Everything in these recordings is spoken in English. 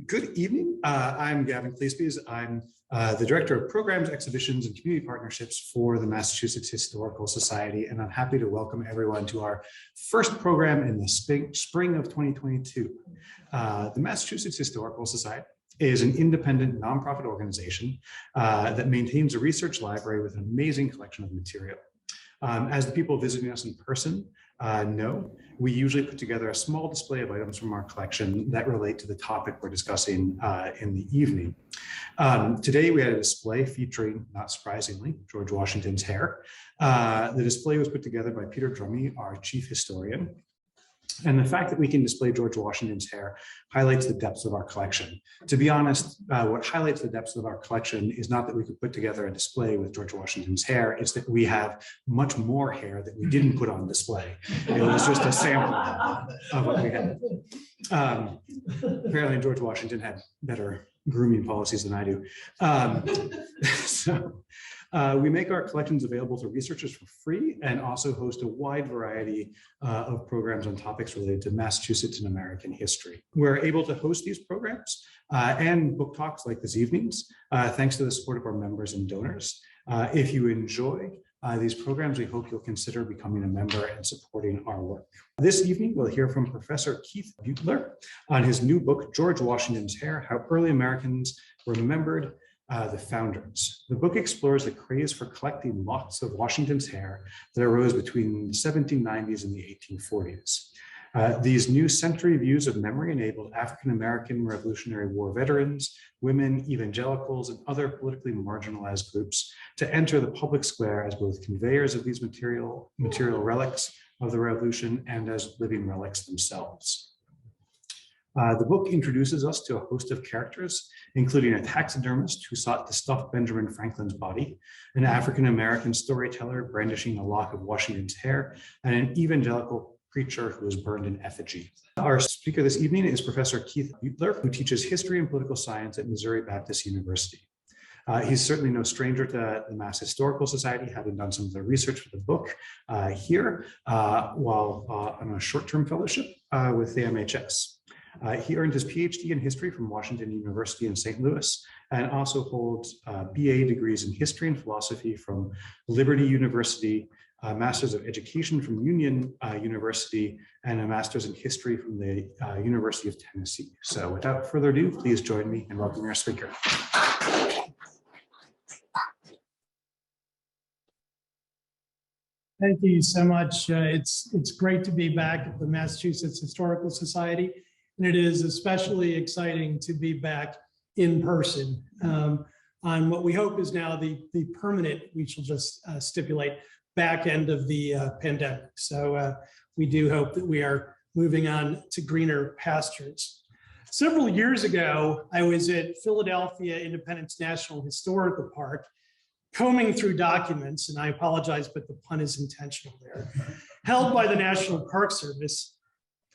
Good evening. I'm Gavin Cleespies. I'm the Director of Programs, Exhibitions, and Community Partnerships for the Massachusetts Historical Society, and I'm happy to welcome everyone to our first program in the spring of 2022. The Massachusetts Historical Society is an independent nonprofit organization that maintains a research library with an amazing collection of material. As the people visiting us in person know, we usually put together a small display of items from our collection that relate to the topic we're discussing in the evening. Today we had a display featuring, not surprisingly, George Washington's hair. The display was put together by Peter Drummey, our chief historian. And the fact that we can display George Washington's hair highlights the depths of our collection. To be honest, what highlights the depths of our collection is not that we could put together a display with George Washington's hair, it's that we have much more hair that we didn't put on display. It was just a sample of what we had. Apparently George Washington had better grooming policies than I do. We make our collections available to researchers for free and also host a wide variety of programs on topics related to Massachusetts and American history. We're able to host these programs and book talks like this evening's, thanks to the support of our members and donors. If you enjoy these programs, we hope you'll consider becoming a member and supporting our work. This evening, we'll hear from Professor Keith Beutler on his new book, George Washington's Hair: How Early Americans Remembered the Founders. The book explores the craze for collecting locks of Washington's hair that arose between the 1790s and the 1840s. These new century views of memory enabled African-American Revolutionary War veterans, women, evangelicals, and other politically marginalized groups to enter the public square as both conveyors of these material relics of the Revolution and as living relics themselves. The book introduces us to a host of characters, including a taxidermist who sought to stuff Benjamin Franklin's body, an African-American storyteller brandishing a lock of Washington's hair, and an evangelical preacher who was burned in effigy. Our speaker this evening is Professor Keith Beutler, who teaches history and political science at Missouri Baptist University. He's certainly no stranger to the Mass Historical Society, having done some of the research for the book here while on a short-term fellowship with the MHS. He earned his PhD in history from Washington University in St. Louis and also holds BA degrees in history and philosophy from Liberty University, a Master's of Education from Union University, and a Master's in history from the University of Tennessee. So without further ado, please join me in welcoming our speaker. Thank you so much. It's great to be back at the Massachusetts Historical Society. And it is especially exciting to be back in person on what we hope is now the permanent, we shall just stipulate, back end of the pandemic. So we do hope that we are moving on to greener pastures. Several years ago, I was at Philadelphia Independence National Historical Park, combing through documents, and I apologize, but the pun is intentional there, held by the National Park Service.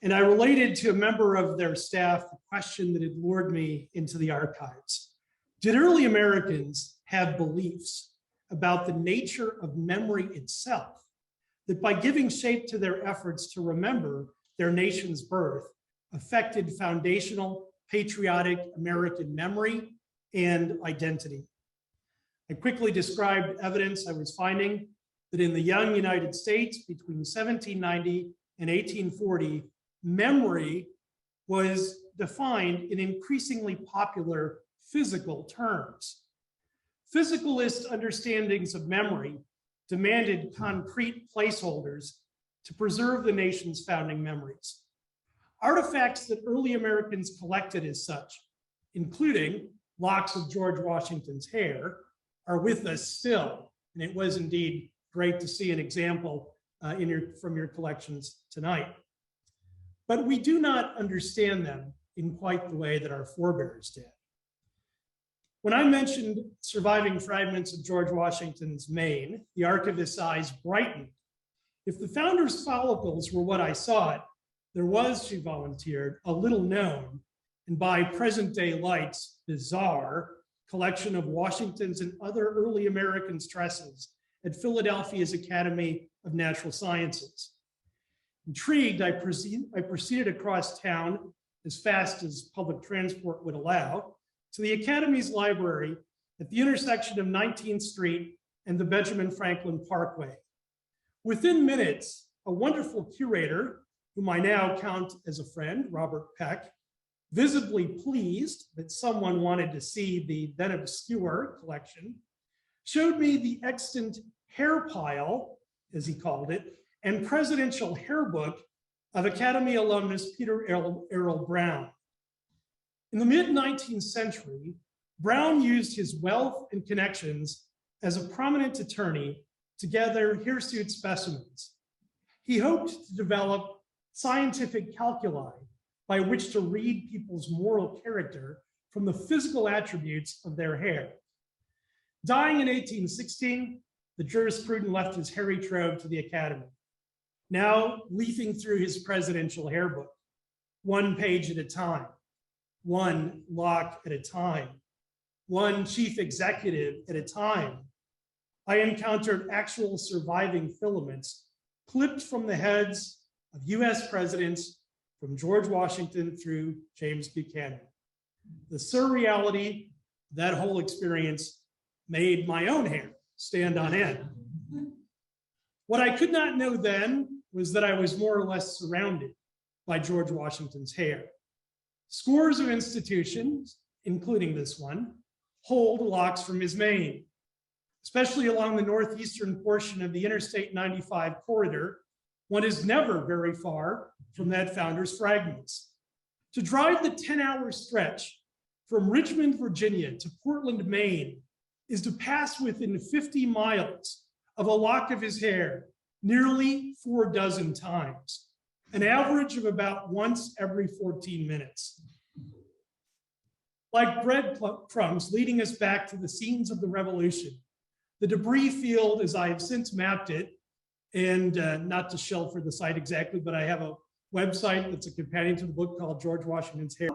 And I related to a member of their staff the question that had lured me into the archives. Did early Americans have beliefs about the nature of memory itself, that by giving shape to their efforts to remember their nation's birth, affected foundational patriotic American memory and identity? I quickly described evidence I was finding that in the young United States between 1790 and 1840, memory was defined in increasingly popular physical terms. Physicalist understandings of memory demanded concrete placeholders to preserve the nation's founding memories. Artifacts that early Americans collected as such, including locks of George Washington's hair, are with us still. And it was indeed great to see an example from your collections tonight. But we do not understand them in quite the way that our forebears did. When I mentioned surviving fragments of George Washington's mane, the archivist's eyes brightened. If the founder's follicles were what I sought, there was, she volunteered, a little known, and by present day lights, bizarre, collection of Washington's and other early Americans' tresses at Philadelphia's Academy of Natural Sciences. Intrigued, I proceeded across town as fast as public transport would allow, to the Academy's library at the intersection of 19th Street and the Benjamin Franklin Parkway. Within minutes, a wonderful curator, whom I now count as a friend, Robert Peck, visibly pleased that someone wanted to see the then obscure collection, showed me the extant hair pile, as he called it, and presidential hair book of Academy alumnus Peter Errol Brown. In the mid-19th century, Brown used his wealth and connections as a prominent attorney to gather hirsute specimens. He hoped to develop scientific calculi by which to read people's moral character from the physical attributes of their hair. Dying in 1816, the jurisprudent left his hairy trove to the Academy, now leafing through his presidential hair book, one page at a time, one lock at a time, one chief executive at a time. I encountered actual surviving filaments clipped from the heads of US presidents from George Washington through James Buchanan. The surreality of that whole experience made my own hair stand on end. What I could not know then was that I was more or less surrounded by George Washington's hair. Scores of institutions, including this one, hold locks from his mane, especially along the northeastern portion of the Interstate 95 corridor. One is never very far from that founder's fragments. To drive the 10-hour stretch from Richmond, Virginia to Portland, Maine, is to pass within 50 miles of a lock of his hair nearly 4 dozen times, an average of about once every 14 minutes. Like breadcrumbs leading us back to the scenes of the Revolution, the debris field, as I have since mapped it, and not to shell for the site exactly, but I have a website that's a companion to the book called George Washington's Hair.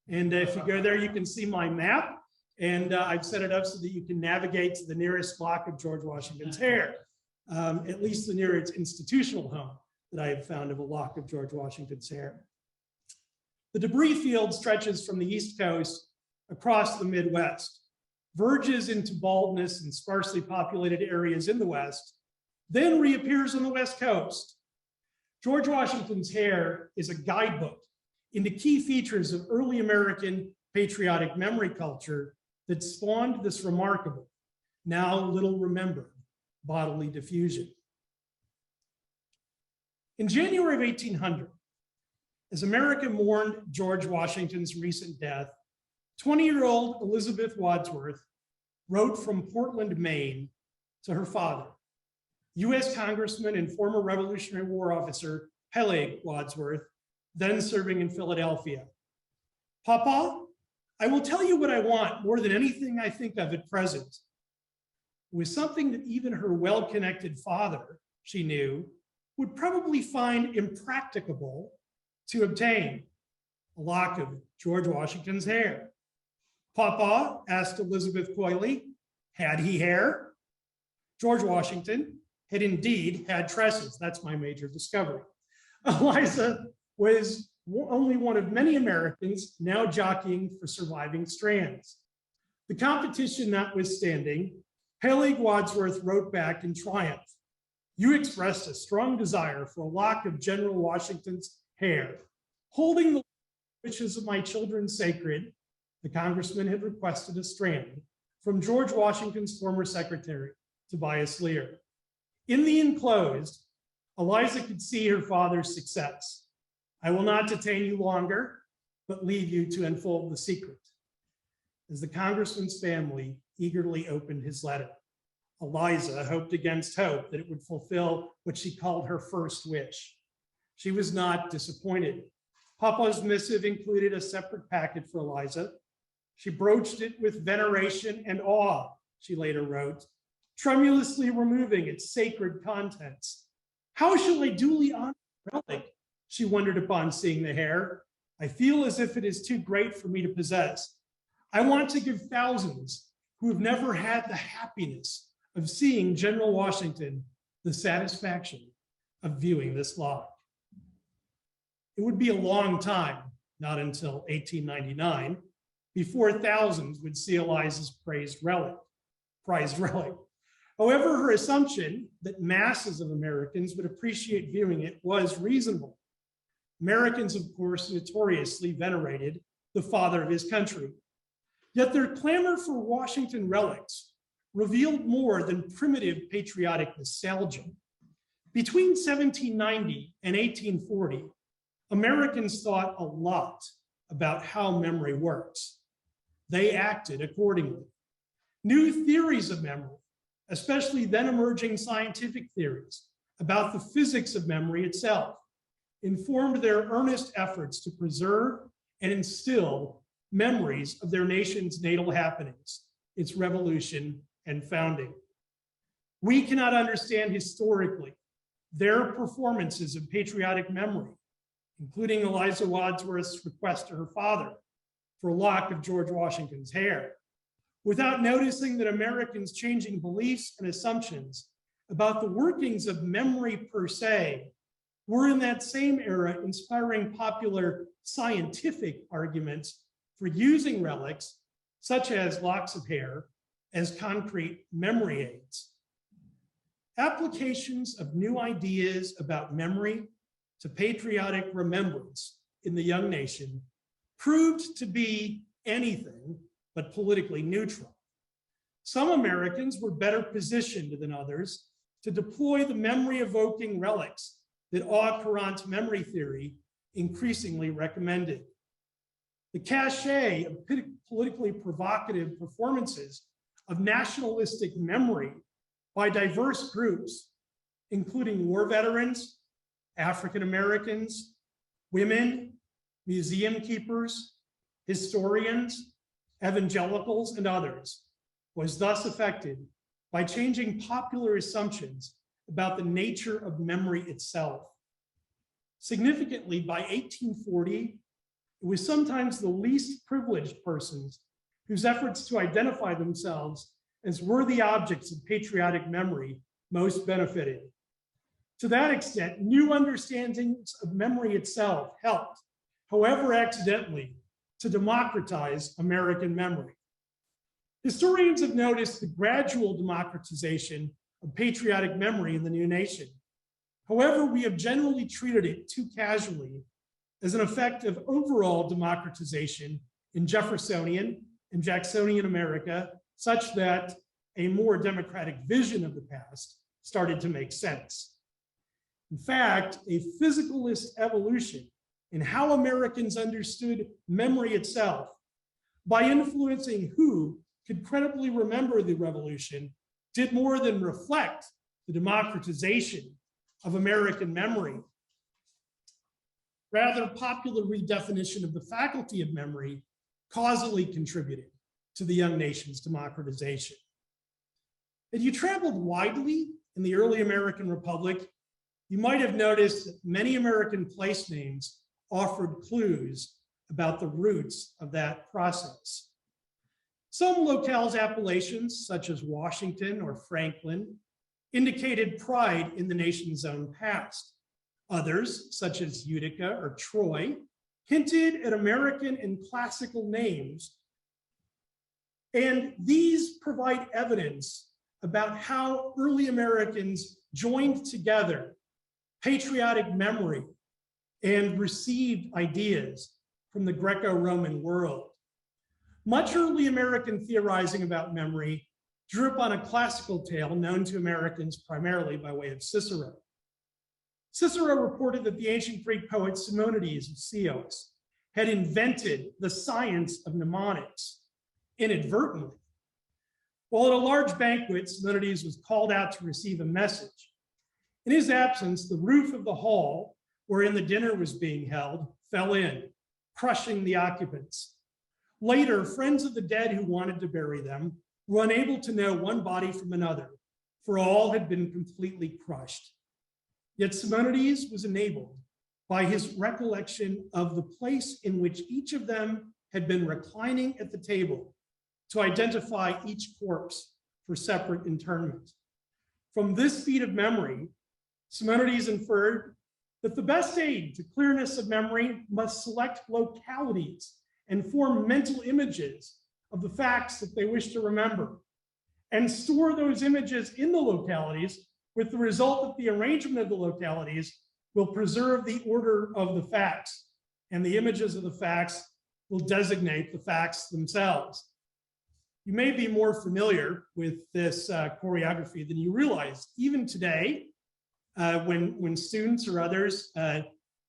And if you go there, you can see my map. And I've set it up so that you can navigate to the nearest lock of George Washington's hair, at least the nearest institutional home that I have found of a lock of George Washington's hair. The debris field stretches from the East Coast across the Midwest, verges into baldness in sparsely populated areas in the West, then reappears on the West Coast. George Washington's hair is a guidebook into key features of early American patriotic memory culture that spawned this remarkable, now little remembered, bodily diffusion. In January of 1800, as America mourned George Washington's recent death, 20-year-old Elizabeth Wadsworth wrote from Portland, Maine, to her father, US Congressman and former Revolutionary War officer Peleg Wadsworth, then serving in Philadelphia. Papa, I will tell you what I want more than anything I think of at present. It was something that even her well-connected father, she knew, would probably find impracticable to obtain: a lock of George Washington's hair. Papa, asked Elizabeth coyly, had he hair? George Washington had indeed had tresses. That's my major discovery. Eliza was only one of many Americans now jockeying for surviving strands. The competition notwithstanding, Peleg Wadsworth wrote back in triumph, "You expressed a strong desire for a lock of General Washington's hair. Holding the wishes of my children sacred," the congressman had requested a strand from George Washington's former secretary, Tobias Lear. In the enclosed, Eliza could see her father's success. "I will not detain you longer, but leave you to unfold the secret." As the congressman's family eagerly opened his letter, Eliza hoped against hope that it would fulfill what she called her first wish. She was not disappointed. Papa's missive included a separate packet for Eliza. She broached it with veneration and awe, she later wrote, tremulously removing its sacred contents. "How shall I duly honor the relic?" she wondered upon seeing the hair. "I feel as if it is too great for me to possess. I want to give thousands who have never had the happiness of seeing General Washington the satisfaction of viewing this lock." It would be a long time not until 1899, before thousands would see Eliza's prized relic. However, her assumption that masses of Americans would appreciate viewing it was reasonable. Americans, of course, notoriously venerated the father of his country. Yet their clamor for Washington relics revealed more than primitive patriotic nostalgia. Between 1790 and 1840, Americans thought a lot about how memory works. They acted accordingly. New theories of memory, especially then emerging scientific theories about the physics of memory itself, informed their earnest efforts to preserve and instill memories of their nation's natal happenings, its revolution and founding. We cannot understand historically their performances of patriotic memory, including Eliza Wadsworth's request to her father for a lock of George Washington's hair, without noticing that Americans' changing beliefs and assumptions about the workings of memory per se were in that same era inspiring popular scientific arguments for using relics, such as locks of hair, as concrete memory aids. Applications of new ideas about memory to patriotic remembrance in the young nation proved to be anything but politically neutral. Some Americans were better positioned than others to deploy the memory-evoking relics that au-courant memory theory increasingly recommended. The cachet of politically provocative performances of nationalistic memory by diverse groups, including war veterans, African Americans, women, museum keepers, historians, evangelicals, and others, was thus affected by changing popular assumptions about the nature of memory itself. Significantly, by 1840, it was sometimes the least privileged persons whose efforts to identify themselves as worthy objects of patriotic memory most benefited. To that extent, new understandings of memory itself helped, however accidentally, to democratize American memory. Historians have noticed the gradual democratization of patriotic memory in the new nation. However, we have generally treated it too casually as an effect of overall democratization in Jeffersonian and Jacksonian America, such that a more democratic vision of the past started to make sense. In fact, a physicalist evolution in how Americans understood memory itself, by influencing who could credibly remember the revolution, did more than reflect the democratization of American memory. Rather, popular redefinition of the faculty of memory causally contributed to the young nation's democratization. If you traveled widely in the early American Republic, you might have noticed that many American place names offered clues about the roots of that process. Some locales' appellations, such as Washington or Franklin, indicated pride in the nation's own past. Others, such as Utica or Troy, hinted at American and classical names. And these provide evidence about how early Americans joined together patriotic memory and received ideas from the Greco-Roman world. Much early American theorizing about memory drew upon a classical tale known to Americans primarily by way of Cicero. Cicero reported that the ancient Greek poet Simonides of Chios had invented the science of mnemonics inadvertently. While at a large banquet, Simonides was called out to receive a message. In his absence, the roof of the hall wherein the dinner was being held fell in, crushing the occupants. Later, friends of the dead who wanted to bury them were unable to know one body from another, for all had been completely crushed. Yet Simonides was enabled by his recollection of the place in which each of them had been reclining at the table to identify each corpse for separate interment. From this feat of memory, Simonides inferred that the best aid to clearness of memory must select localities and form mental images of the facts that they wish to remember, and store those images in the localities, with the result that the arrangement of the localities will preserve the order of the facts, and the images of the facts will designate the facts themselves. You may be more familiar with this choreography than you realize. Even today, when students or others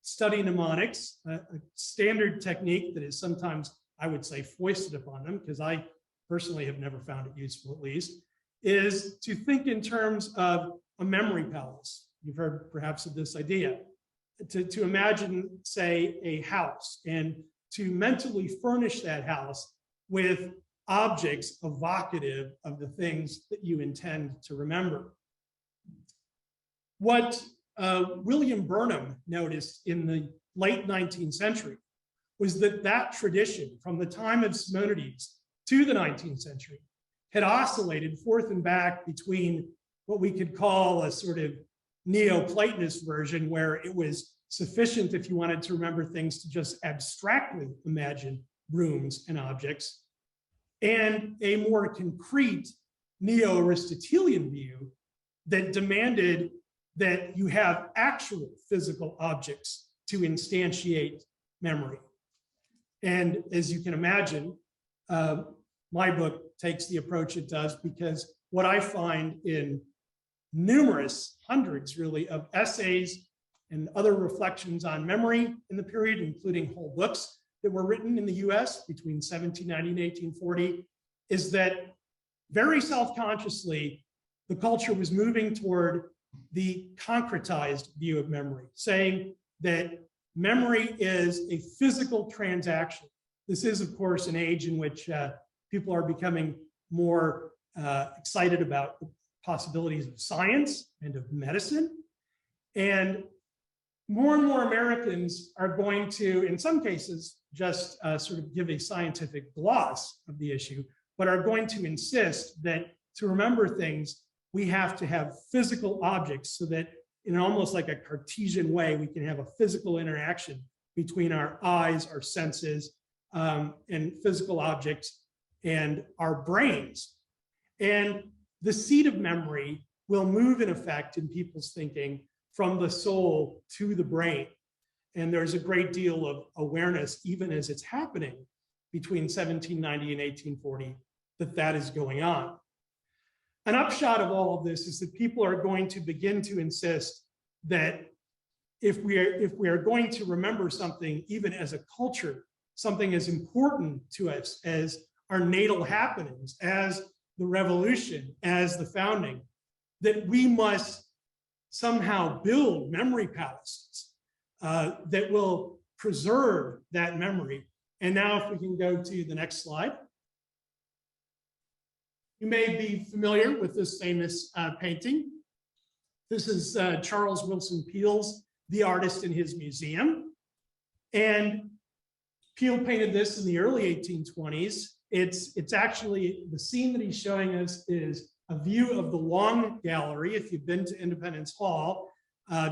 study mnemonics, a standard technique that is sometimes, I would say, foisted upon them, because I personally have never found it useful at least, is to think in terms of a memory palace. You've heard perhaps of this idea. To imagine, say, a house, and to mentally furnish that house with objects evocative of the things that you intend to remember. What William Burnham noticed in the late 19th century was that that tradition, from the time of Simonides to the 19th century, had oscillated forth and back between what we could call a sort of Neoplatonist version, where it was sufficient, if you wanted to remember things, to just abstractly imagine rooms and objects, and a more concrete Neo-Aristotelian view that demanded that you have actual physical objects to instantiate memory. And as you can imagine, my book takes the approach it does, because what I find in numerous, hundreds really, of essays and other reflections on memory in the period, including whole books that were written in the US between 1790 and 1840, is that very self-consciously, the culture was moving toward the concretized view of memory, saying that memory is a physical transaction. This is, of course, an age in which people are becoming more excited about the possibilities of science and of medicine. And more Americans are going to, in some cases, just sort of give a scientific gloss of the issue, but are going to insist that to remember things, we have to have physical objects, so that in almost like a Cartesian way, we can have a physical interaction between our eyes, our senses, and physical objects and our brains. And the seat of memory will move, in effect, in people's thinking from the soul to the brain. And there's a great deal of awareness, even as it's happening between 1790 and 1840, that that is going on. An upshot of all of this is that people are going to begin to insist that if we are going to remember something, even as a culture, something as important to us as our natal happenings, as the revolution, as the founding, that we must somehow build memory palaces that will preserve that memory. And now if we can go to the next slide. You may be familiar with this famous painting. This is Charles Willson Peale's The Artist in His Museum. And Peale painted this in the early 1820s. It's actually, the scene that he's showing us is a view of the Long Gallery. If you've been to Independence Hall,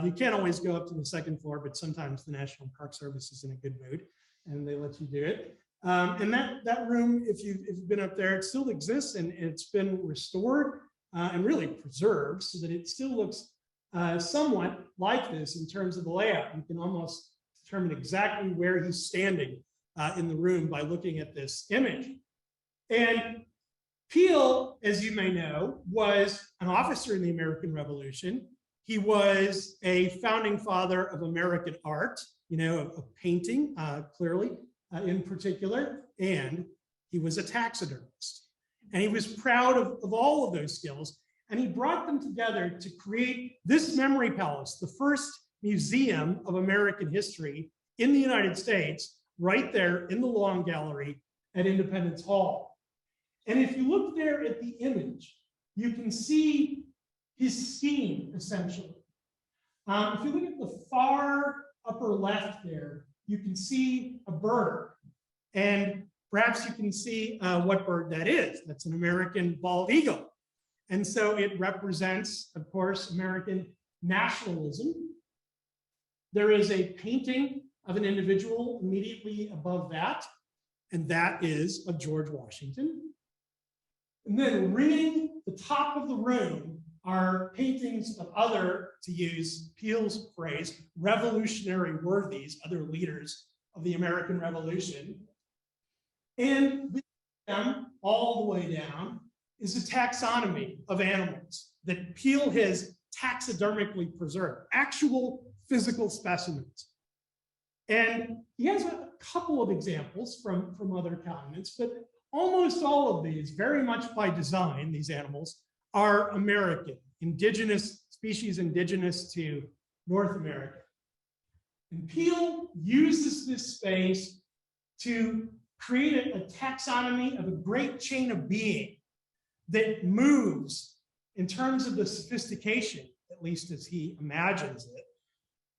you can't always go up to the second floor, but sometimes the National Park Service is in a good mood and they let you do it. And that room, if you've been up there, it still exists, and it's been restored and really preserved so that it still looks somewhat like this in terms of the layout. You can almost determine exactly where he's standing in the room by looking at this image. And Peale, as you may know, was an officer in the American Revolution. He was a founding father of American art, of painting, clearly. In particular, and he was a taxidermist. And he was proud of all of those skills, and he brought them together to create this memory palace, the first museum of American history in the United States, right there in the Long Gallery at Independence Hall. And if you look there at the image, you can see his scheme, essentially. If you look at the far upper left there, you can see a bird, and perhaps you can see what bird that is. That's an American bald eagle. And so it represents, of course, American nationalism. There is a painting of an individual immediately above that, and that is of George Washington. And then ringing the top of the room are paintings of other, to use Peale's phrase, revolutionary worthies, other leaders of the American Revolution. And with them, all the way down, is a taxonomy of animals that Peale has taxidermically preserved, actual physical specimens. And he has a couple of examples from other continents, but almost all of these, very much by design, these animals, are American, indigenous, species indigenous to North America. And Peale uses this space to create a taxonomy of a great chain of being that moves in terms of the sophistication, at least as he imagines it,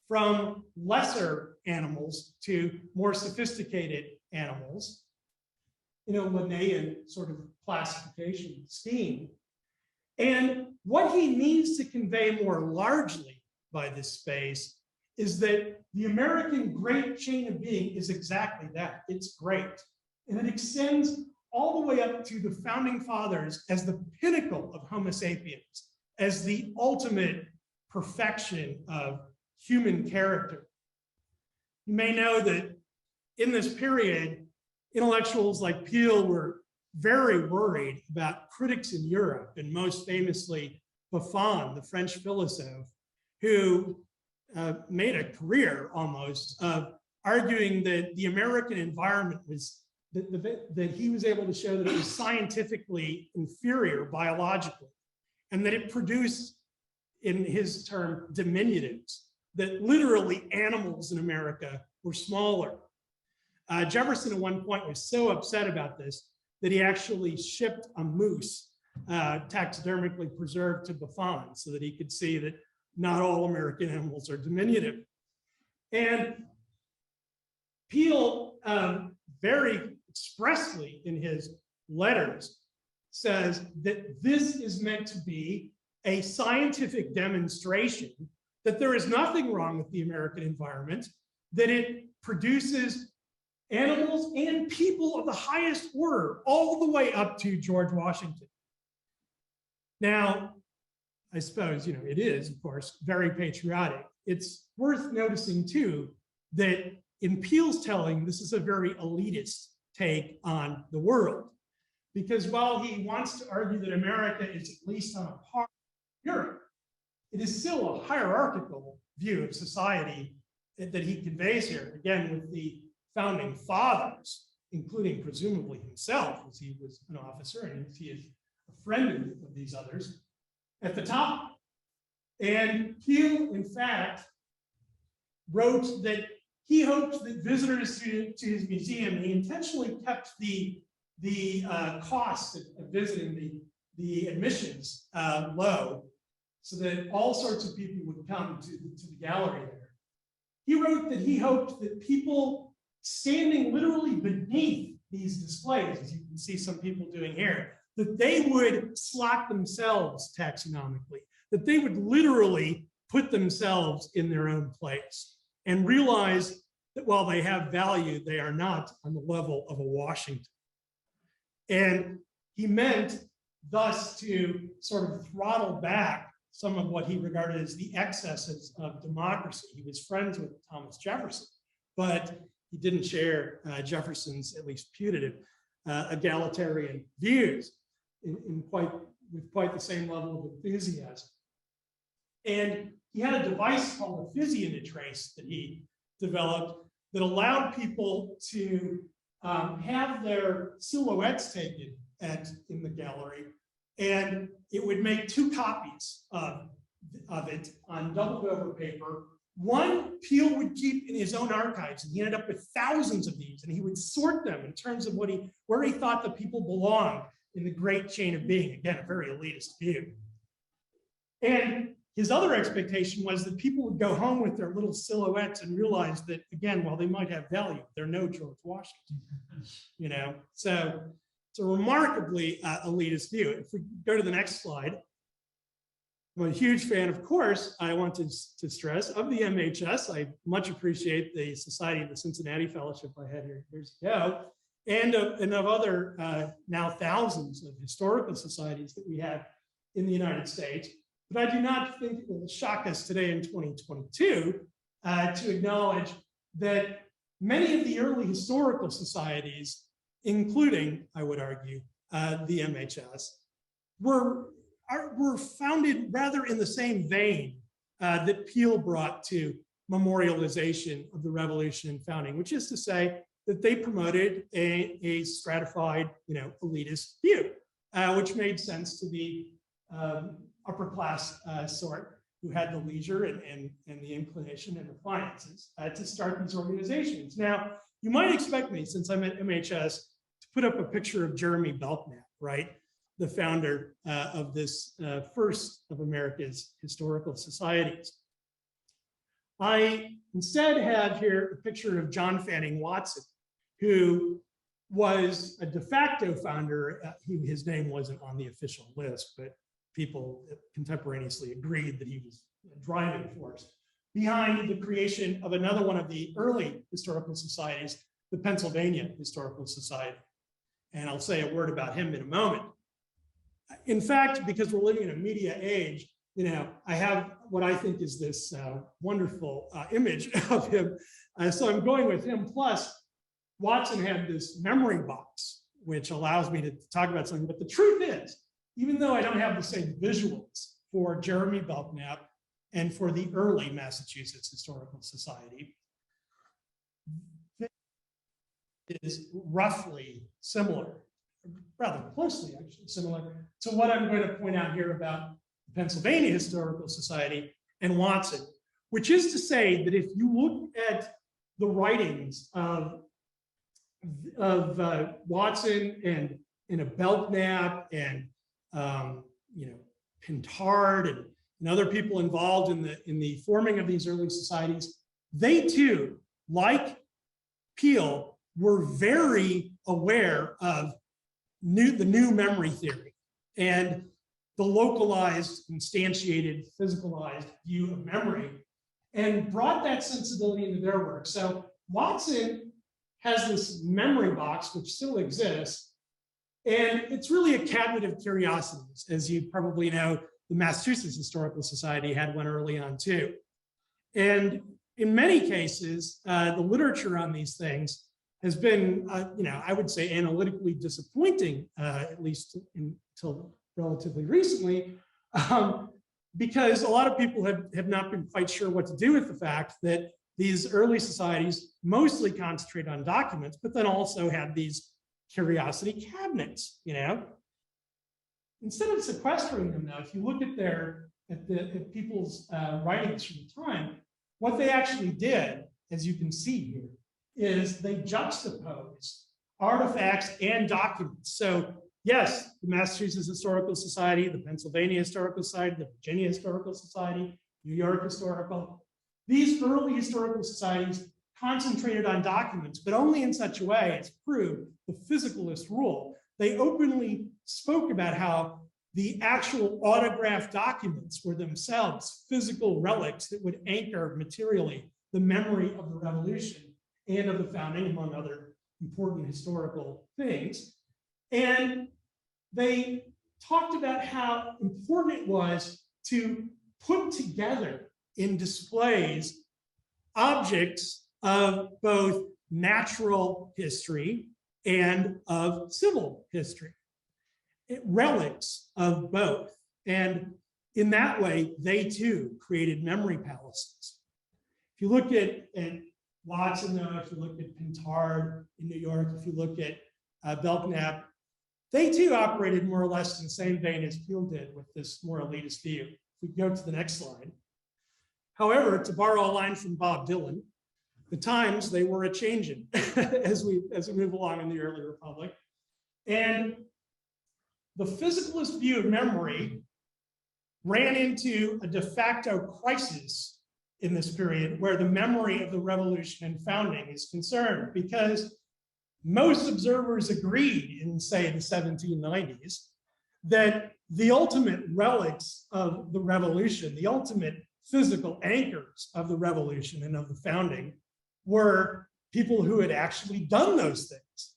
from lesser animals to more sophisticated animals, in a Linnaean sort of classification scheme. And what he means to convey more largely by this space is that the American great chain of being is exactly that. It's great. And it extends all the way up to the founding fathers as the pinnacle of Homo sapiens, as the ultimate perfection of human character. You may know that in this period, intellectuals like Peale were very worried about critics in Europe, and most famously Buffon, the French philosopher, who made a career almost of arguing that the American environment was, that he was able to show that it was scientifically inferior biologically, and that it produced, in his term, diminutives, that literally animals in America were smaller. Jefferson at one point was so upset about this that he actually shipped a moose taxidermically preserved to Buffon so that he could see that not all American animals are diminutive. And Peale very expressly in his letters says that this is meant to be a scientific demonstration that there is nothing wrong with the American environment, that it produces animals and people of the highest order, all the way up to George Washington. Now, I suppose, it is, of course, very patriotic. It's worth noticing, too, that in Peale's telling, this is a very elitist take on the world. Because while he wants to argue that America is at least on a par with Europe, it is still a hierarchical view of society that he conveys here, again, with the founding fathers, including presumably himself, as he was an officer and he is a friend of these others, at the top. And Peale, in fact, wrote that he hoped that visitors to his museum, he intentionally kept the cost of visiting the admissions low, so that all sorts of people would come to the gallery there. He wrote that he hoped that people standing literally beneath these displays, as you can see some people doing here, that they would slot themselves taxonomically, that they would literally put themselves in their own place and realize that while they have value, they are not on the level of a Washington. And he meant thus to sort of throttle back some of what he regarded as the excesses of democracy. He was friends with Thomas Jefferson, but he didn't share Jefferson's, at least putative, egalitarian views with quite the same level of enthusiasm. And he had a device called a Physian trace that he developed that allowed people to have their silhouettes taken in the gallery, and it would make two copies of it on double-over paper. One Peale would keep in his own archives, and he ended up with thousands of these, and he would sort them in terms of where he thought the people belonged in the great chain of being. Again, a very elitist view. And his other expectation was that people would go home with their little silhouettes and realize that, again, while they might have value, they're no George Washington. So it's a remarkably elitist view. If we go to the next slide, I'm a huge fan, of course, I want to stress, of the MHS. I much appreciate the Society of the Cincinnati Fellowship I had here years ago, and of other now thousands of historical societies that we have in the United States. But I do not think it will shock us today in 2022 to acknowledge that many of the early historical societies, including, I would argue, the MHS, were founded rather in the same vein that Peel brought to memorialization of the Revolution and founding, which is to say that they promoted a stratified, elitist view, which made sense to the upper class sort who had the leisure and the inclination and the finances to start these organizations. Now, you might expect me, since I'm at MHS, to put up a picture of Jeremy Belknap, right? The founder of this first of America's historical societies. I instead have here a picture of John Fanning Watson, who was a de facto founder. His name wasn't on the official list, but people contemporaneously agreed that he was a driving force behind the creation of another one of the early historical societies, the Pennsylvania Historical Society. And I'll say a word about him in a moment. In fact, because we're living in a media age, I have what I think is this wonderful image of him. So I'm going with him. Plus, Watson had this memory box, which allows me to talk about something. But the truth is, even though I don't have the same visuals for Jeremy Belknap and for the early Massachusetts Historical Society, it is roughly similar, rather closely actually similar to what I'm going to point out here about the Pennsylvania Historical Society and Watson, which is to say that if you look at the writings of Watson and of Belknap and Pintard and other people involved in the forming of these early societies, they too, like Peel, were very aware of the new memory theory and the localized, instantiated, physicalized view of memory, and brought that sensibility into their work. So Watson has this memory box, which still exists, and it's really a cabinet of curiosities. As you probably know, the Massachusetts Historical Society had one early on too. And in many cases, the literature on these things has been, I would say, analytically disappointing, at least until relatively recently, because a lot of people have not been quite sure what to do with the fact that these early societies mostly concentrate on documents, but then also had these curiosity cabinets. Instead of sequestering them, though, if you look at people's writings from the time, what they actually did, as you can see here, is they juxtapose artifacts and documents. So yes, the Massachusetts Historical Society, the Pennsylvania Historical Society, the Virginia Historical Society, New York Historical, these early historical societies concentrated on documents, but only in such a way as proved the physicalist rule. They openly spoke about how the actual autographed documents were themselves physical relics that would anchor materially the memory of the Revolution and of the founding, among other important historical things. And they talked about how important it was to put together in displays objects of both natural history and of civil history, relics of both. And in that way, they too created memory palaces. If you look at Watson, though, if you look at Pintard in New York, if you look at Belknap, they too operated more or less in the same vein as Peel did with this more elitist view. If we go to the next slide. However, to borrow a line from Bob Dylan, the times they were a-changing as we move along in the early Republic. And the physicalist view of memory ran into a de facto crisis in this period where the memory of the Revolution and founding is concerned, because most observers agreed in, say, the 1790s that the ultimate relics of the revolution, the ultimate physical anchors of the revolution and of the founding, were people who had actually done those things.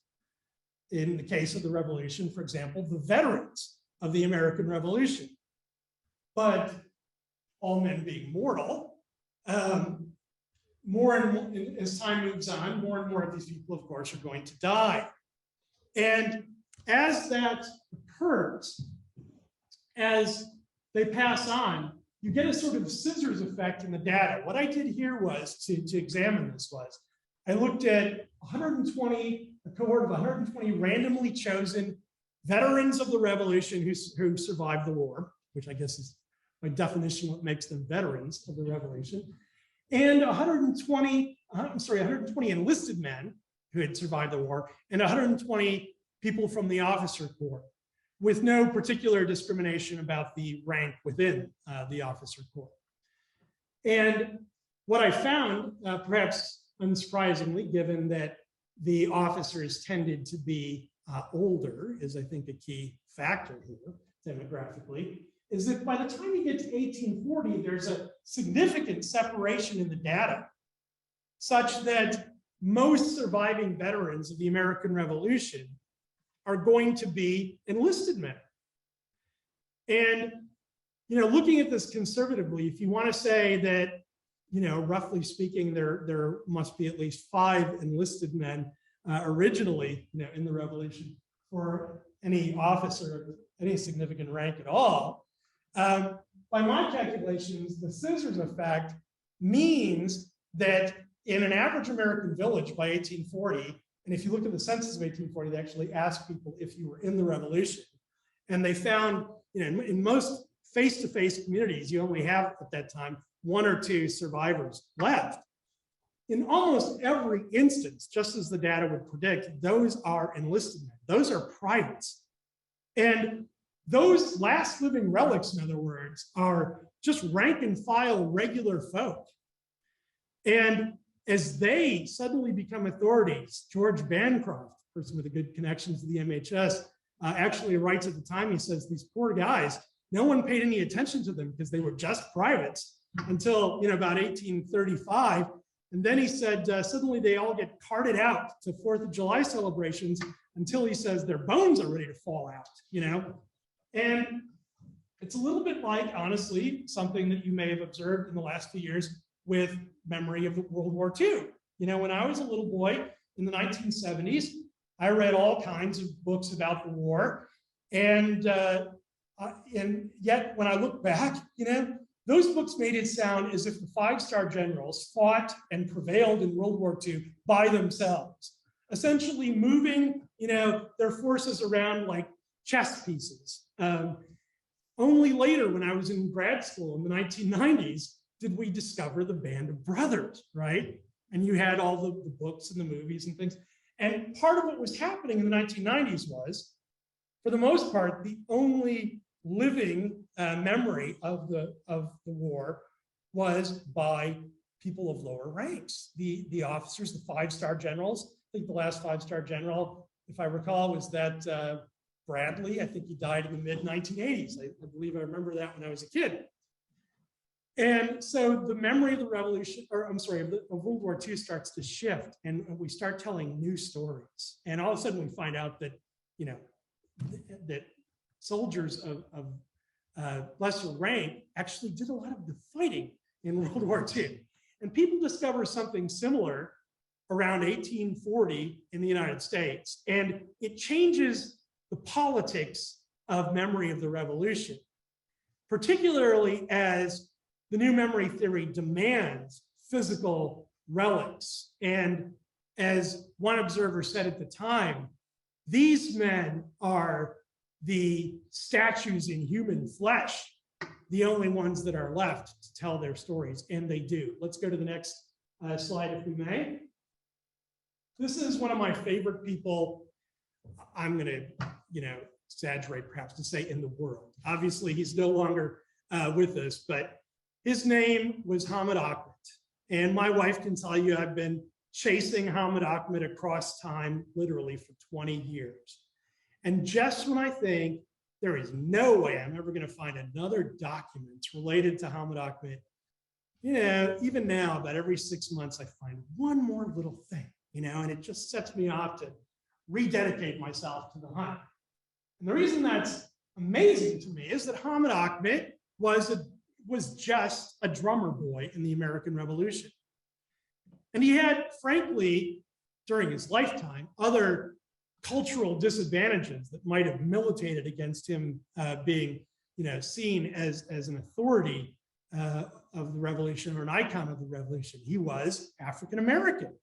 In the case of the revolution, for example, the veterans of the American Revolution. But all men being mortal, more and more, as time moves on, more and more of these people, of course, are going to die. And as that occurs, as they pass on, you get a sort of scissors effect in the data. What I did here was to examine this was, I looked at 120, a cohort of 120 randomly chosen veterans of the revolution who survived the war, which I guess is by definition what makes them veterans of the revolution, and 120 enlisted men who had survived the war, and 120 people from the officer corps, with no particular discrimination about the rank within the officer corps. And what I found, perhaps unsurprisingly, given that the officers tended to be older, is I think a key factor here demographically, is that by the time you get to 1840, there's a significant separation in the data, such that most surviving veterans of the American Revolution are going to be enlisted men. And, looking at this conservatively, if you want to say that, roughly speaking, there must be at least 5 enlisted men originally, in the revolution for any officer of any significant rank at all. By my calculations, the scissors effect means that in an average American village by 1840, and if you look at the census of 1840, they actually asked people if you were in the revolution. And they found, in most face-to-face communities, you only have at that time 1 or 2 survivors left. In almost every instance, just as the data would predict, those are enlisted men. Those are privates. And those last living relics, in other words, are just rank and file regular folk. And as they suddenly become authorities, George Bancroft, a person with a good connection to the MHS, actually writes at the time, he says, these poor guys, no one paid any attention to them because they were just privates until about 1835. And then he said, suddenly they all get carted out to 4th of July celebrations until he says their bones are ready to fall out, And it's a little bit like, honestly, something that you may have observed in the last few years with memory of World War II. When I was a little boy in the 1970s, I read all kinds of books about the war. And yet when I look back, those books made it sound as if the 5-star generals fought and prevailed in World War II by themselves, essentially moving, their forces around like chess pieces. Only later, when I was in grad school in the 1990s, did we discover the Band of Brothers, right? And you had all the books and the movies and things. And part of what was happening in the 1990s was, for the most part, the only living memory of the war was by people of lower ranks. The officers, the 5-star generals. I think the last 5-star general, if I recall, was that Bradley. I think he died in the mid-1980s. I believe I remember that when I was a kid. And so the memory of the revolution, of World War II starts to shift, and we start telling new stories. And all of a sudden we find out that, that soldiers of lesser rank actually did a lot of the fighting in World War II. And people discover something similar around 1840 in the United States. And it changes the politics of memory of the revolution, particularly as the new memory theory demands physical relics. And as one observer said at the time, these men are the statues in human flesh, the only ones that are left to tell their stories, and they do. Let's go to the next slide, if we may. This is one of my favorite people. I'm going to, exaggerate perhaps to say in the world. Obviously, he's no longer with us, but his name was Ahmed. And my wife can tell you I've been chasing Ahmed across time literally for 20 years. And just when I think there is no way I'm ever going to find another document related to Ahmed Ahmed. Even now, about every 6 months, I find one more little thing, and it just sets me off to rededicate myself to the hunt. And the reason that's amazing to me is that Ahmed Ahmed was just a drummer boy in the American Revolution. And he had, frankly, during his lifetime, other cultural disadvantages that might have militated against him being, seen as an authority of the revolution or an icon of the revolution. He was African American.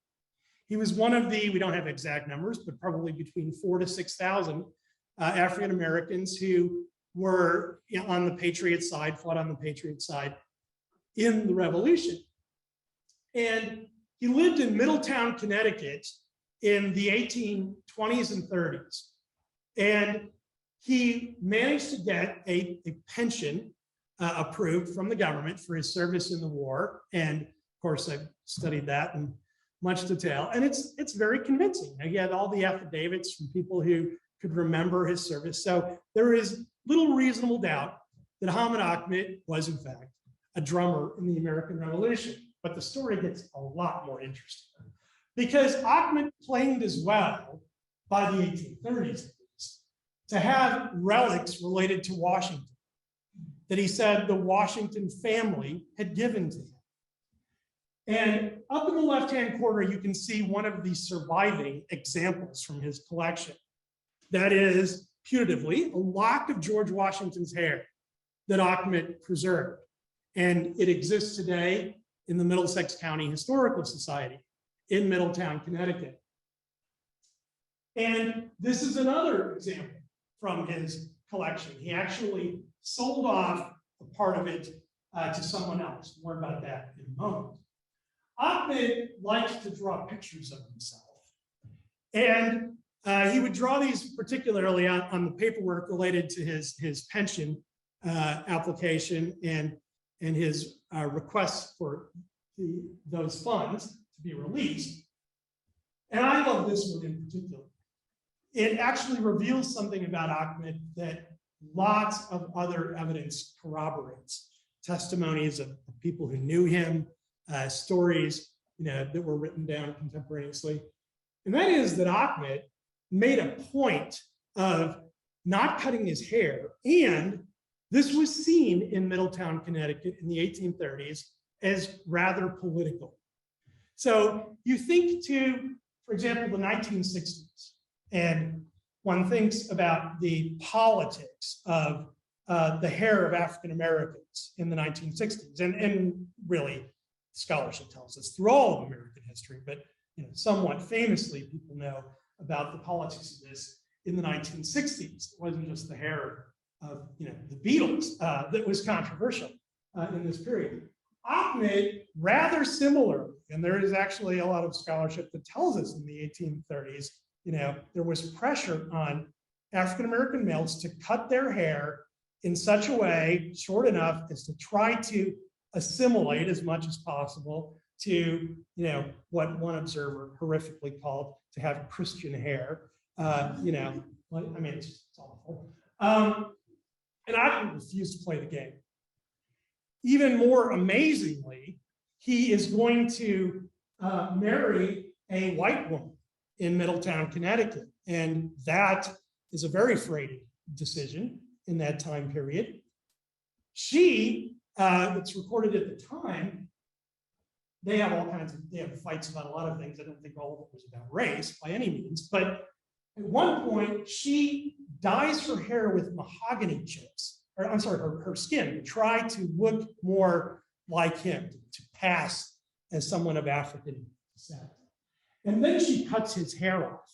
He was one of the, we don't have exact numbers, but probably between 4,000 to 6,000 African Americans who were on the Patriot side, fought on the Patriot side in the revolution. And he lived in Middletown, Connecticut in the 1820s and 30s. And he managed to get a pension approved from the government for his service in the war. And of course, I've studied that in much detail. And it's very convincing. He had all the affidavits from people who could remember his service. So there is little reasonable doubt that Ahmed Ahmed was, in fact, a drummer in the American Revolution. But the story gets a lot more interesting because Ahmed claimed as well by the 1830s to have relics related to Washington that he said the Washington family had given to him. And up in the left-hand corner, you can see one of the surviving examples from his collection. That is, putatively, a lock of George Washington's hair that Ahmed preserved. And it exists today in the Middlesex County Historical Society in Middletown, Connecticut. And this is another example from his collection. He actually sold off a part of it to someone else. More about that in a moment. Ahmed liked to draw pictures of himself. And he would draw these particularly on the paperwork related to his pension application and his requests for those funds to be released. And I love this one in particular. It actually reveals something about Ahmed that lots of other evidence corroborates. Testimonies of people who knew him, stories that were written down contemporaneously. And that is that Ahmed made a point of not cutting his hair. And this was seen in Middletown, Connecticut in the 1830s as rather political. So you think to, for example, the 1960s, and one thinks about the politics of the hair of African Americans in the 1960s, and really scholarship tells us through all of American history, but somewhat famously, people know about the politics of this in the 1960s. It wasn't just the hair of the Beatles that was controversial in this period. Ahmed, rather similar, and there is actually a lot of scholarship that tells us in the 1830s, there was pressure on African American males to cut their hair in such a way, short enough, as to try to assimilate as much as possible to what one observer horrifically called to have Christian hair. It's awful. And Ahmed refused to play the game. Even more amazingly, he is going to marry a white woman in Middletown, Connecticut. And that is a very fraught decision in that time period. She, it's recorded at the time, they have fights about a lot of things. I don't think all of it was about race by any means, but at one point she dyes her hair with mahogany chips, or I'm sorry, her skin, to try to look more like him, to pass as someone of African descent. And then she cuts his hair off.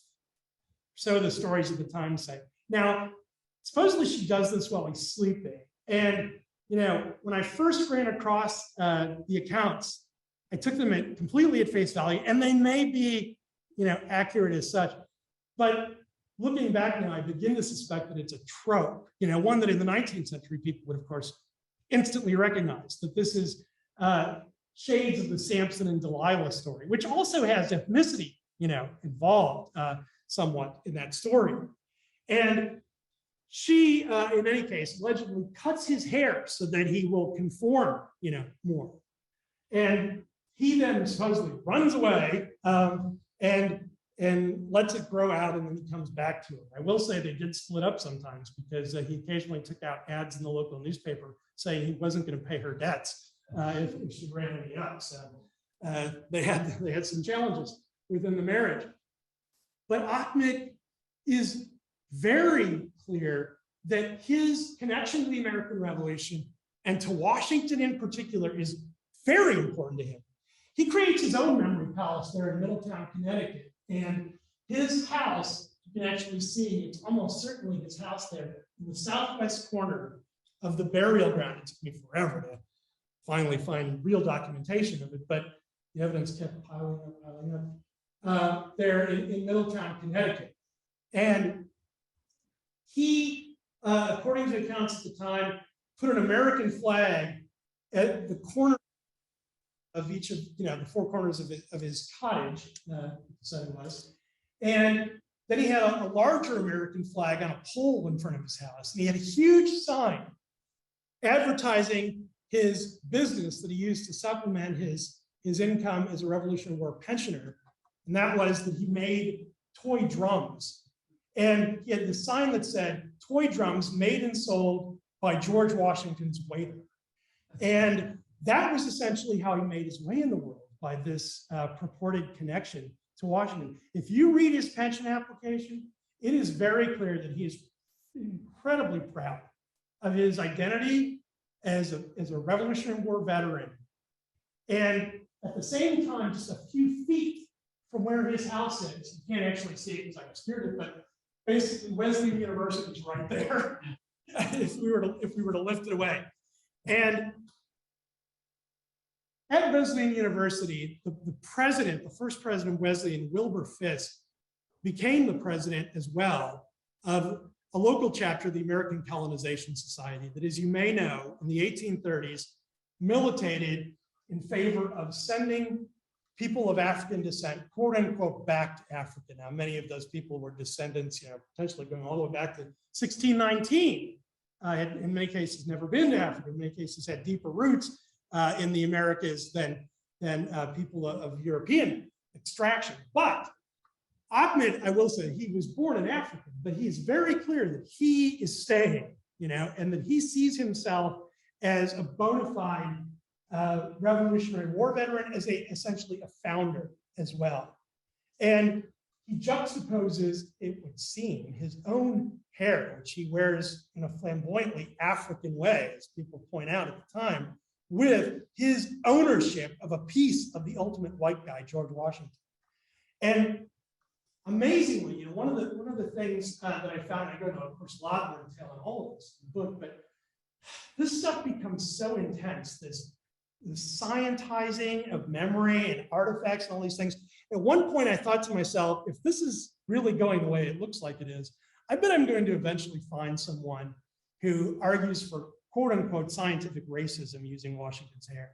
So the stories of the time say. Now, supposedly she does this while he's sleeping. And when I first ran across the accounts, I took them completely at face value, and they may be, accurate as such. But looking back now, I begin to suspect that it's a trope, one that in the 19th century people would, of course, instantly recognize that this is shades of the Samson and Delilah story, which also has ethnicity, involved somewhat in that story. And she, in any case, allegedly cuts his hair so that he will conform, more. And he then supposedly runs away and lets it grow out, and then he comes back to it. I will say they did split up sometimes because he occasionally took out ads in the local newspaper saying he wasn't going to pay her debts if she ran any up. So they had some challenges within the marriage. But Ahmed is very clear that his connection to the American Revolution and to Washington in particular is very important to him. He creates his own memory palace there in Middletown, Connecticut. And his house, you can actually see, it's almost certainly his house there in the southwest corner of the burial ground. It took me forever to finally find real documentation of it, but the evidence kept piling up, there in Middletown, Connecticut. And he, according to accounts at the time, put an American flag at the corner of each of the four corners of his cottage, said it was. And then he had a larger American flag on a pole in front of his house. And he had a huge sign advertising his business that he used to supplement his income as a Revolutionary War pensioner. And that was that he made toy drums. And he had the sign that said, "Toy drums made and sold by George Washington's waiter." And that was essentially how he made his way in the world, by this purported connection to Washington. If you read his pension application, it is very clear that he is incredibly proud of his identity as a Revolutionary War veteran. And at the same time, just a few feet from where his house is, you can't actually see it because I obscured it, but basically Wesley University is right there if we were to lift it away. And at Wesley University, the president, the first president Wesleyan, Wilbur Fisk, became the president as well of a local chapter of the American Colonization Society that, as you may know, in the 1830s, militated in favor of sending people of African descent, quote unquote, back to Africa. Now, many of those people were descendants, potentially going all the way back to 1619. Had, in many cases, never been to Africa. In many cases, had deeper roots in the Americas than people of European extraction. But Ahmed, I will say, he was born in Africa, but he's very clear that he is staying, and that he sees himself as a bona fide Revolutionary War veteran, as essentially a founder as well. And he juxtaposes, it would seem, his own hair, which he wears in a flamboyantly African way, as people point out at the time, with his ownership of a piece of the ultimate white guy, George Washington. And amazingly, one of the things that I found, I go into, of course, a lot more detail in all of this book, but this stuff becomes so intense, this scientizing of memory and artifacts and all these things. At one point, I thought to myself, if this is really going the way it looks like it is, I bet I'm going to eventually find someone who argues for quote unquote scientific racism using Washington's hair.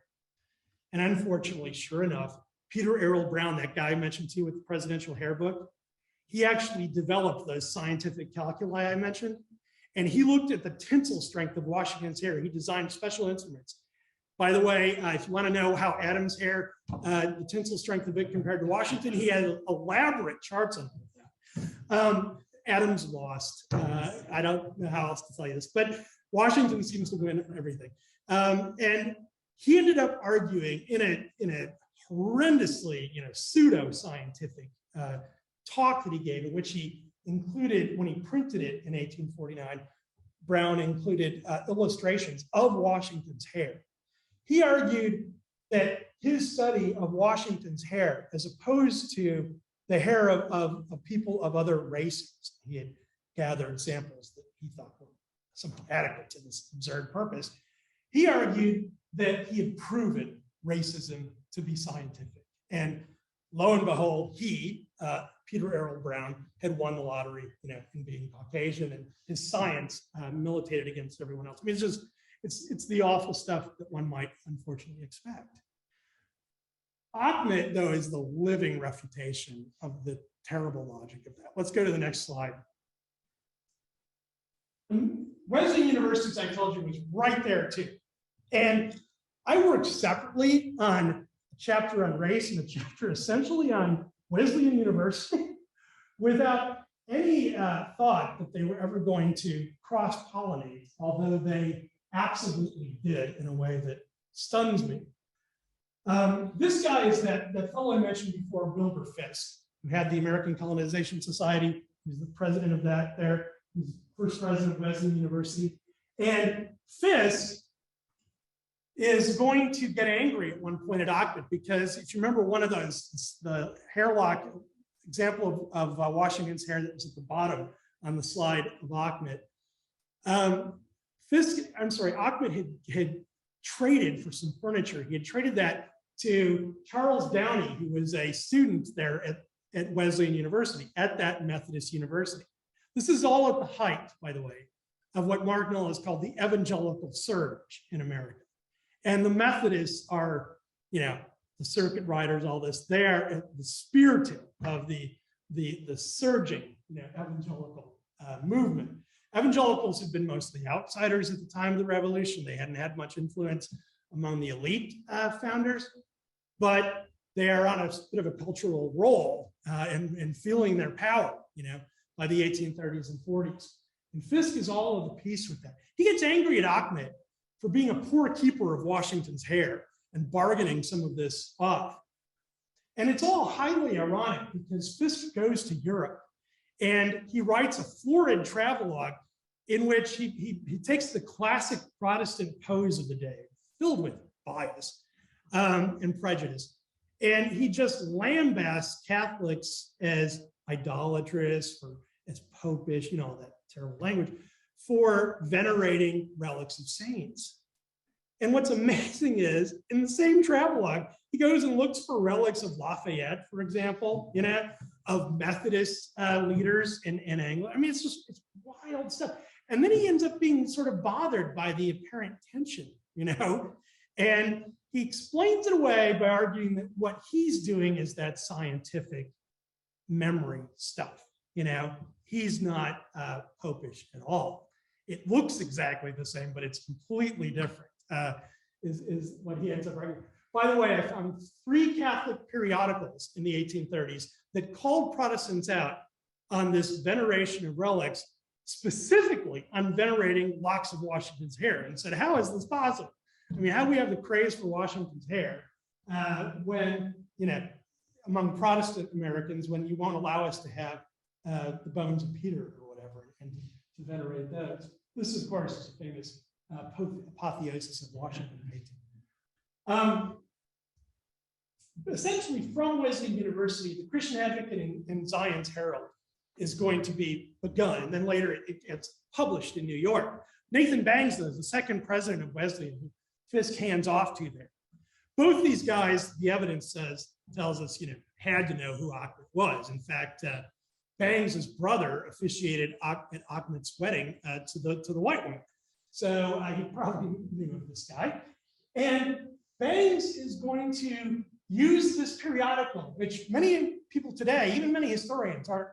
And unfortunately, sure enough, Peter Errol Brown, that guy I mentioned to you with the presidential hair book, he actually developed those scientific calculi I mentioned. And he looked at the tensile strength of Washington's hair. He designed special instruments. By the way, if you want to know how Adams' hair, the tensile strength of it compared to Washington, he had elaborate charts on that. Adams lost. I don't know how else to tell you this, but Washington seems to win everything. And he ended up arguing in a horrendously, pseudo-scientific talk that he gave, in which he included, when he printed it in 1849, Brown included illustrations of Washington's hair. He argued that his study of Washington's hair, as opposed to the hair of people of other races, he had gathered samples that he thought were somehow adequate to this absurd purpose. He argued that he had proven racism to be scientific. And lo and behold, he, Peter Errol Brown, had won the lottery, in being Caucasian, and his science militated against everyone else. I mean, it's the awful stuff that one might unfortunately expect. Ahmed, though, is the living refutation of the terrible logic of that. Let's go to the next slide. And Wesley University, as I told you, was right there too. And I worked separately on a chapter on race and a chapter essentially on Wesleyan University without any thought that they were ever going to cross-pollinate, although they absolutely did in a way that stuns me. This guy is that fellow I mentioned before, Wilbur Fisk, who had the American Colonization Society. He was the president of that there. He was the first president of Wesleyan University. And Fisk is going to get angry at one point at Ahmed, because if you remember one of those, the hairlock example of Washington's hair that was at the bottom on the slide of Ahmed. Ahmed had traded for some furniture. He had traded that to Charles Downey, who was a student there at Wesleyan University, at that Methodist university. This is all at the height, by the way, of what Mark Null has called the evangelical surge in America. And the Methodists are, the circuit riders, all this, they are at the spear tip of the surging evangelical movement. Evangelicals had been mostly outsiders at the time of the revolution. They hadn't had much influence among the elite founders, but they are on a bit of a cultural roll and feeling their power, by the 1830s and 40s. And Fisk is all of the piece with that. He gets angry at Ahmed for being a poor keeper of Washington's hair and bargaining some of this off. And it's all highly ironic because Fisk goes to Europe and he writes a florid travelogue in which he takes the classic Protestant pose of the day, filled with bias and prejudice. And he just lambasts Catholics as idolatrous, or as popish, all that terrible language, for venerating relics of saints. And what's amazing is, in the same travelogue, he goes and looks for relics of Lafayette, for example, of Methodist leaders in England. I mean, it's wild stuff. And then he ends up being sort of bothered by the apparent tension, and he explains it away by arguing that what he's doing is that scientific memory stuff. He's not popish at all. It looks exactly the same, but it's completely different, is what he ends up arguing. By the way, I found 3 Catholic periodicals in the 1830s that called Protestants out on this veneration of relics, specifically on venerating locks of Washington's hair, and said, how is this possible? I mean, how do we have the craze for Washington's hair when, among Protestant Americans, when you won't allow us to have the bones of Peter or whatever, and to venerate those? This, of course, is a famous apotheosis of Washington painting. Essentially, from Wesleyan University, the Christian Advocate and Zion's Herald is going to be begun, and then later it's published in New York. Nathan Bangs, though, is the second president of Wesleyan, who Fisk hands off to there. Both these guys, the evidence tells us, had to know who Ahmed was. In fact, Bangs' brother officiated at Ahmed's wedding to the white woman. So he probably knew of this guy. And Bangs is going to use this periodical, which many people today, even many historians, aren't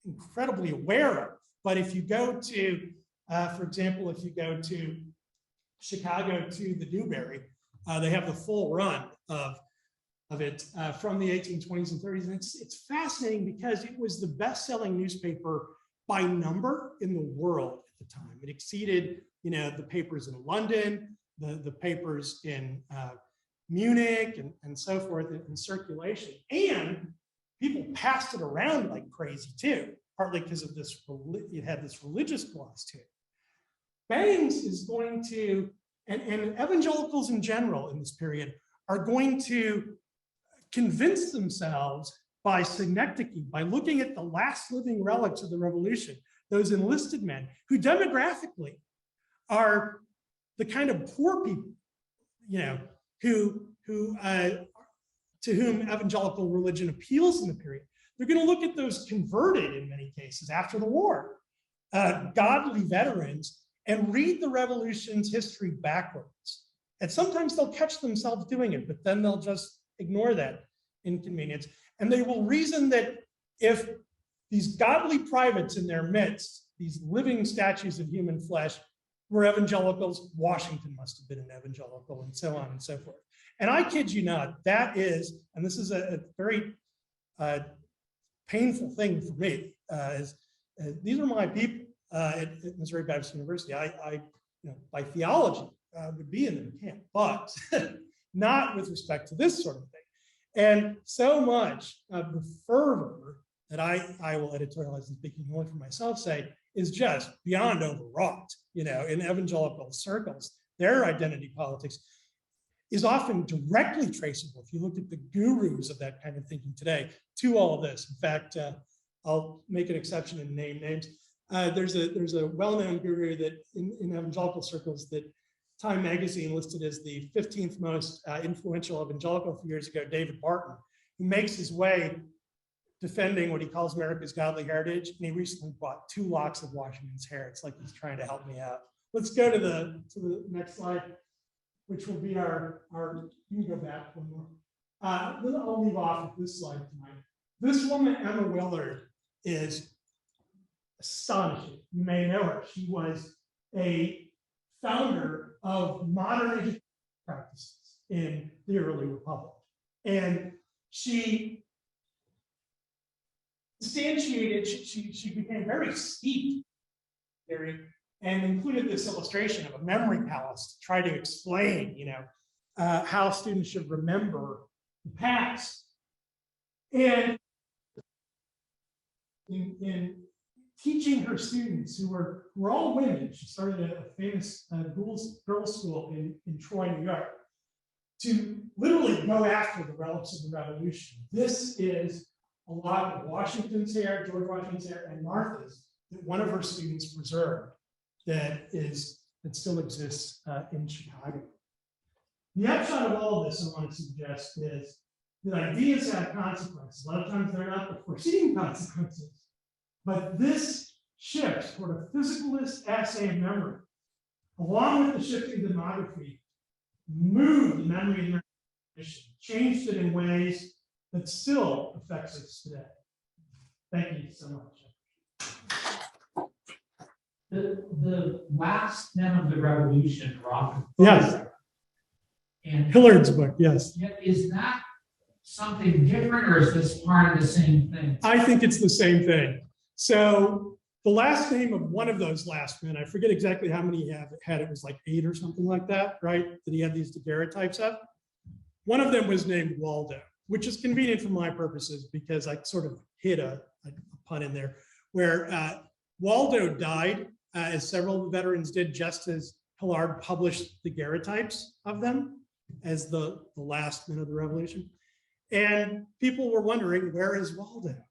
incredibly aware of. But if you go to, for example, if you go to Chicago to the Dewberry, they have the full run of it from the 1820s and 30s. And it's fascinating because it was the best-selling newspaper by number in the world at the time. It exceeded, the papers in London, the papers in Munich, and so forth in circulation. And people passed it around like crazy too, partly because of this, it had this religious gloss to it. Bangs is going to, and evangelicals in general in this period are going to convince themselves by synecdoche, by looking at the last living relics of the revolution, those enlisted men who demographically are the kind of poor people, to whom evangelical religion appeals in the period. They're going to look at those converted, in many cases, after the war, godly veterans, and read the revolution's history backwards. And sometimes they'll catch themselves doing it, but then they'll just ignore that inconvenience. And they will reason that if these godly privates in their midst, these living statues of human flesh were evangelicals. Washington must have been an evangelical, and so on and so forth. And I kid you not, that is, and this is a very painful thing for me, these are my people at Missouri Baptist University. I by theology, would be in the camp, but not with respect to this sort of thing. And so much of the fervor that I will editorialize and speaking only for myself say is just beyond overwrought. In evangelical circles, their identity politics is often directly traceable, if you look at the gurus of that kind of thinking today, to all of this. In fact, I'll make an exception and name names. There's a well-known guru that in evangelical circles that Time magazine listed as the 15th most influential evangelical a few years ago, David Barton, who makes his way defending what he calls America's godly heritage. And he recently bought 2 locks of Washington's hair. It's like he's trying to help me out. Let's go to the next slide, which will be our you can go back one more. I'll leave off with this slide tonight. This woman, Emma Willard, is astonishing. You may know her. She was a founder of modern education practices in the early republic. And she instantiated, she became very steeped theory and included this illustration of a memory palace to try to explain, how students should remember the past. And in teaching her students, who were all women, she started a famous girls' school in Troy, New York, to literally go after the relics of the Revolution. This is a lot of Washington's hair, George Washington's hair, and Martha's that one of her students preserved that still exists in Chicago. The upshot of all of this, I want to suggest, is that ideas have consequences. A lot of times they're not the foreseen consequences. But this shift toward a physicalist assay of memory, along with the shifting demography, moved the memory and recognition, changed it in ways that still affects us today. Thank you so much. The last men of the revolution are often yes. And Hillard's book, yes. Is that something different, or is this part of the same thing? I think it's the same thing. So the last name of one of those last men, I forget exactly how many he had. It was like 8 or something like that, right? That he had these daguerreotypes of. One of them was named Waldo, which is convenient for my purposes because I sort of hid a pun in there, where Waldo died, as several veterans did, just as Willard published daguerreotypes of them as the last men of the Revolution. And people were wondering, where is Waldo?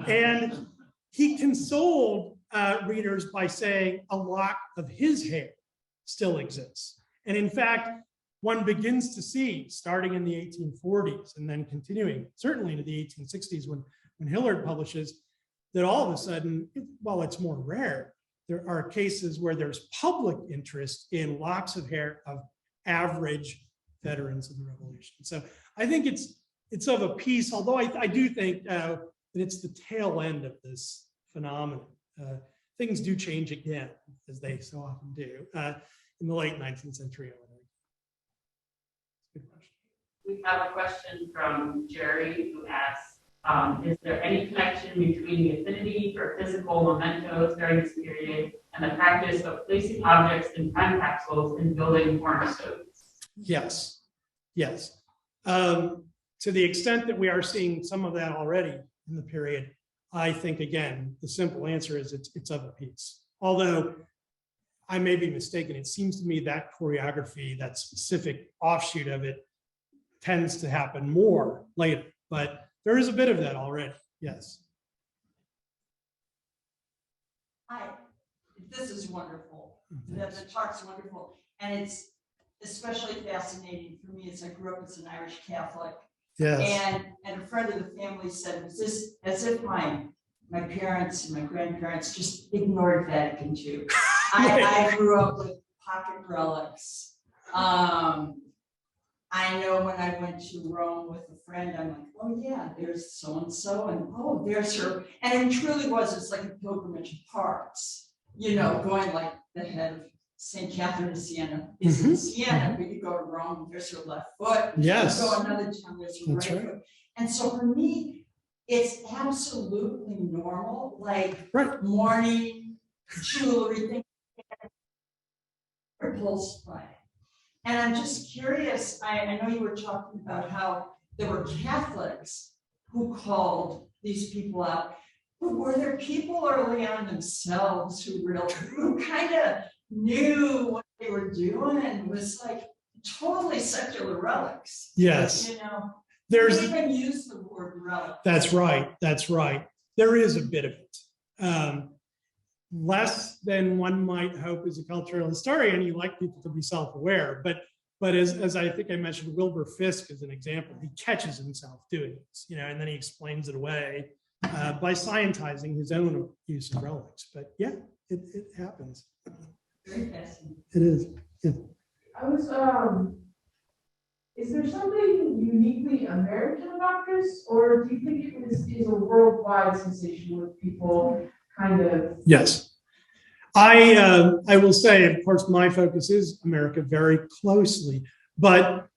And he consoled readers by saying a lock of his hair still exists. And in fact, one begins to see, starting in the 1840s and then continuing, certainly into the 1860s when Willard publishes, that all of a sudden, while it's more rare, there are cases where there's public interest in locks of hair of average veterans of the Revolution. So I think it's of a piece, although I do think that it's the tail end of this phenomenon. Things do change again, as they so often do, in the late 19th century. Good question. We have a question from Jerry, who asks, is there any connection between the affinity for physical mementos during this period and the practice of placing objects in time capsules and building cornerstones? Yes, yes. To the extent that we are seeing some of that already in the period, I think, again, the simple answer is it's of a piece. Although I may be mistaken, it seems to me that choreography, that specific offshoot of it, tends to happen more later. But there is a bit of that already, yes. Hi, this is wonderful. The talk's wonderful. And it's especially fascinating for me as I grew up as an Irish Catholic. Yes. And a friend of the family said, was this as if my parents and my grandparents just ignored Vatican II. I grew up with pocket relics. I know when I went to Rome with a friend, I'm like, oh yeah, there's so-and-so, and oh, there's her. And it truly was, it's like a pilgrimage of parts. going like the head of St. Catherine of Siena is in Siena, but you go to Rome, there's your left foot. Yes. You go another town, there's your right foot. And so for me, it's absolutely normal, like mourning, jewelry, things repulsed by it. And I'm just curious, I know you were talking about how there were Catholics who called these people out, but were there people early on themselves who kind of knew what they were doing, was like totally secular relics? Yes. They even use the word relic. That's right. That's right. There is a bit of it. Less than one might hope as a cultural historian. You like people to be self-aware, but as I think I mentioned, Wilbur Fisk as an example, he catches himself doing this, and then he explains it away by scientizing his own use of relics. But yeah, it happens. Very fascinating. It is. Yeah. I was is there something uniquely American about this, or do you think it is a worldwide sensation with people kind of? Yes. I will say, of course, my focus is America very closely, but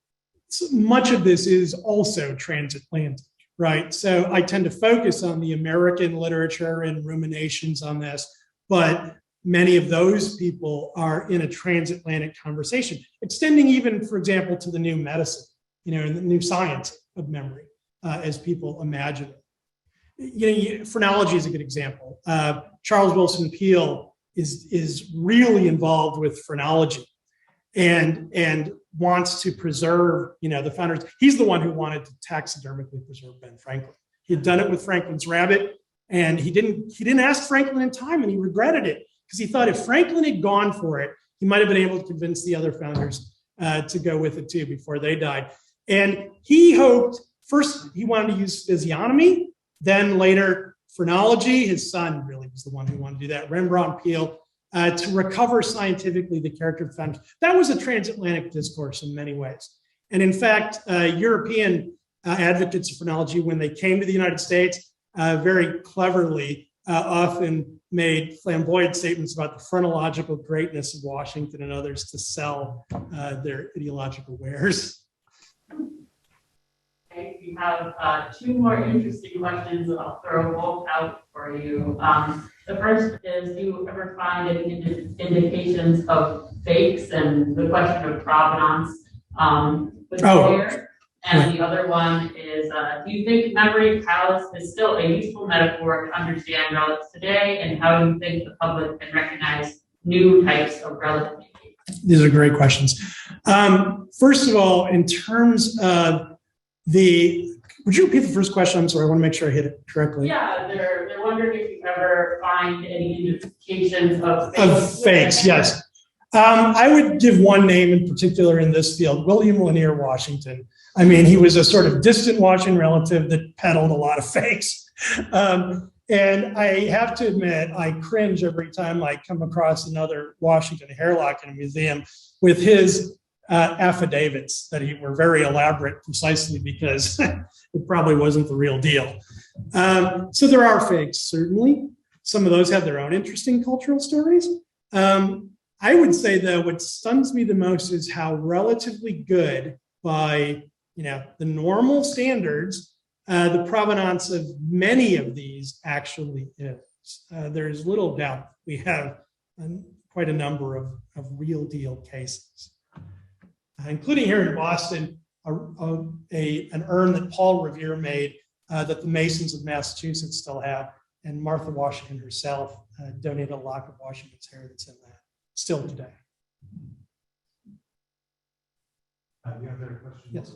much of this is also transatlantic, right? So I tend to focus on the American literature and ruminations on this, but many of those people are in a transatlantic conversation, extending even, for example, to the new medicine, and the new science of memory, as people imagine it. Phrenology is a good example. Charles Wilson Peale is really involved with phrenology and wants to preserve, the founders. He's the one who wanted to taxidermically preserve Ben Franklin. He had done it with Franklin's rabbit, and he didn't ask Franklin in time, and he regretted it because he thought if Franklin had gone for it, he might have been able to convince the other founders to go with it too before they died. And he hoped, first he wanted to use physiognomy, then later phrenology. His son really was the one who wanted to do that, Rembrandt Peale, to recover scientifically the character of the founders. That was a transatlantic discourse in many ways. And in fact, European advocates of phrenology, when they came to the United States, very cleverly often made flamboyant statements about the phrenological greatness of Washington and others to sell their ideological wares. Okay, we have two more interesting questions that I'll throw both out for you. The first is, do you ever find any indications of fakes, and the question of provenance with there? And the other one is, do you think memory palace is still a useful metaphor to understand relics today? And how do you think the public can recognize new types of relic making? These are great questions. First of all, in terms of would you repeat the first question? I'm sorry, I want to make sure I hit it correctly. Yeah, they're wondering if you ever find any indications of fakes. Of fakes, yes. I would give one name in particular in this field, William Lanier Washington. I mean, he was a sort of distant Washington relative that peddled a lot of fakes. And I have to admit, I cringe every time I come across another Washington hairlock in a museum with his affidavits that were very elaborate precisely because it probably wasn't the real deal. So there are fakes, certainly. Some of those have their own interesting cultural stories. I would say, though, what stuns me the most is how relatively good, by the normal standards, the provenance of many of these actually is. There's little doubt we have quite a number of real deal cases, including here in Boston, an urn that Paul Revere made that the Masons of Massachusetts still have, and Martha Washington herself donated a lock of Washington's hair that's in that still today. You have another question? Yes.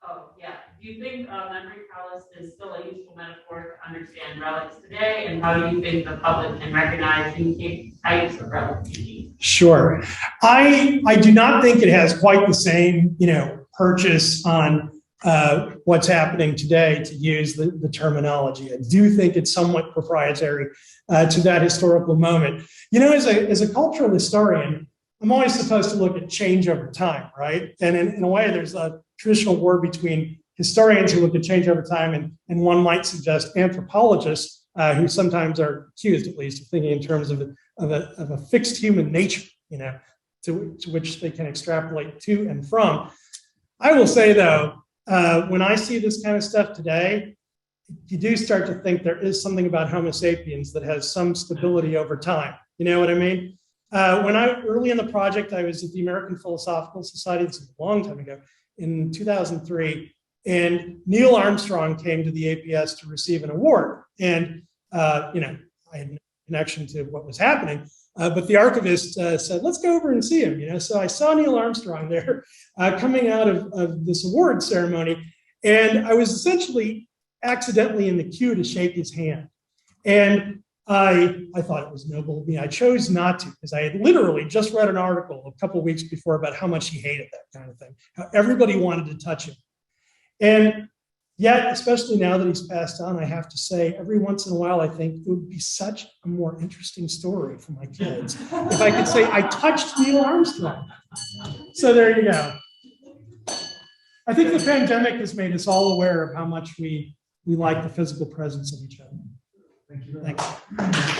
Oh, yeah. Do you think memory palace is still a useful metaphor to understand relics today? And how do you think the public can recognize new types of relics? Sure. I do not think it has quite the same, purchase on what's happening today, to use the terminology. I do think it's somewhat proprietary to that historical moment. As a cultural historian, I'm always supposed to look at change over time, right? And in a way, there's a traditional war between historians who look at change over time, and one might suggest anthropologists who sometimes are accused, at least, of thinking in terms of a fixed human nature, to which they can extrapolate to and from. I will say, though, when I see this kind of stuff today, you do start to think there is something about Homo sapiens that has some stability over time. You know what I mean? Early in the project, I was at the American Philosophical Society, this is a long time ago, in 2003, and Neil Armstrong came to the APS to receive an award. And, I had no connection to what was happening, but the archivist said, let's go over and see him. So I saw Neil Armstrong there coming out of this award ceremony, and I was essentially accidentally in the queue to shake his hand. And I thought it was noble of me. I chose not to, because I had literally just read an article a couple of weeks before about how much he hated that kind of thing, how everybody wanted to touch him. And yet, especially now that he's passed on, I have to say, every once in a while, I think it would be such a more interesting story for my kids if I could say, I touched Neil Armstrong. So there you go. I think the pandemic has made us all aware of how much we like the physical presence of each other. Thank you very Thanks.